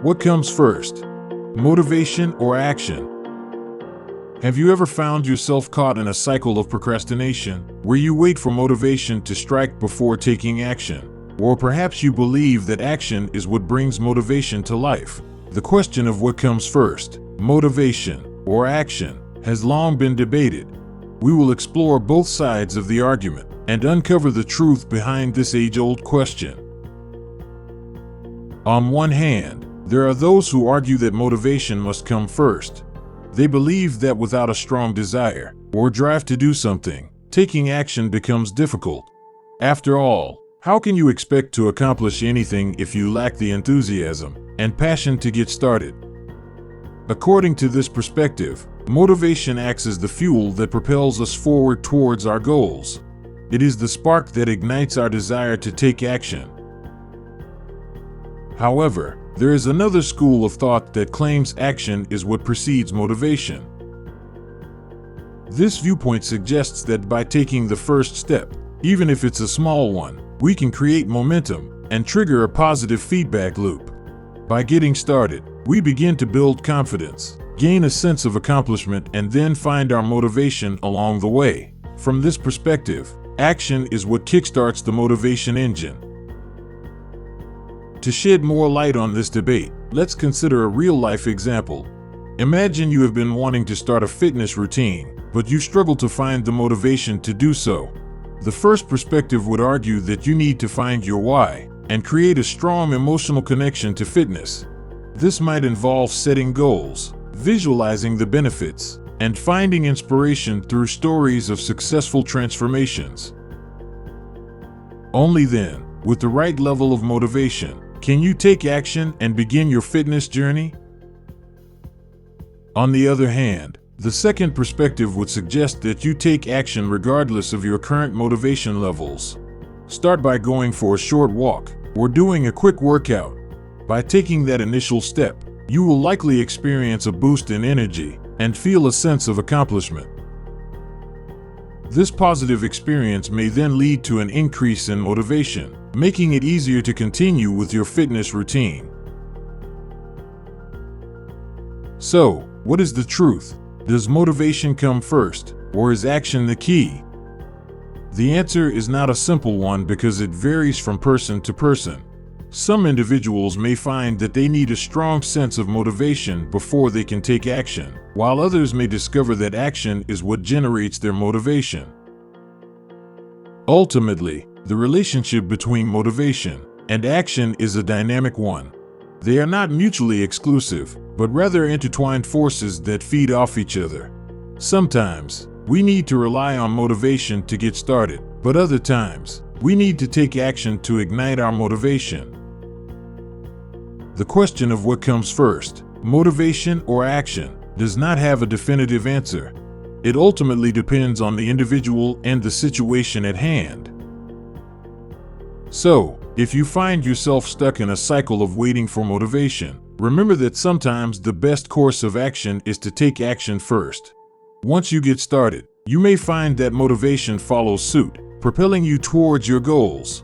What comes first, motivation or action? Have you ever found yourself caught in a cycle of procrastination, where you wait for motivation to strike before taking action? Or perhaps you believe that action is what brings motivation to life. The question of what comes first, motivation or action, has long been debated. We will explore both sides of the argument and uncover the truth behind this age-old question. On one hand, there are those who argue that motivation must come first. They believe that without a strong desire or drive to do something, taking action becomes difficult. After all, how can you expect to accomplish anything if you lack the enthusiasm and passion to get started? According to this perspective, motivation acts as the fuel that propels us forward towards our goals. It is the spark that ignites our desire to take action. However, there is another school of thought that claims action is what precedes motivation. This viewpoint suggests that by taking the first step, even if it's a small one, we can create momentum and trigger a positive feedback loop. By getting started, we begin to build confidence, gain a sense of accomplishment, and then find our motivation along the way. From this perspective, action is what kickstarts the motivation engine. To shed more light on this debate, let's consider a real-life example. Imagine you have been wanting to start a fitness routine, but you struggle to find the motivation to do so. The first perspective would argue that you need to find your why and create a strong emotional connection to fitness. This might involve setting goals, visualizing the benefits, and finding inspiration through stories of successful transformations. Only then, with the right level of motivation, can you take action and begin your fitness journey? On the other hand, the second perspective would suggest that you take action regardless of your current motivation levels. Start by going for a short walk or doing a quick workout. By taking that initial step, you will likely experience a boost in energy and feel a sense of accomplishment. This positive experience may then lead to an increase in motivation, making it easier to continue with your fitness routine. So, what is the truth? Does motivation come first, or is action the key? The answer is not a simple one because it varies from person to person. Some individuals may find that they need a strong sense of motivation before they can take action, while others may discover that action is what generates their motivation. Ultimately, the relationship between motivation and action is a dynamic one. They are not mutually exclusive, but rather intertwined forces that feed off each other. Sometimes, we need to rely on motivation to get started, but other times, we need to take action to ignite our motivation. The question of what comes first, motivation or action, does not have a definitive answer. It ultimately depends on the individual and the situation at hand. So, if you find yourself stuck in a cycle of waiting for motivation, remember that sometimes the best course of action is to take action first. Once you get started, you may find that motivation follows suit, propelling you towards your goals.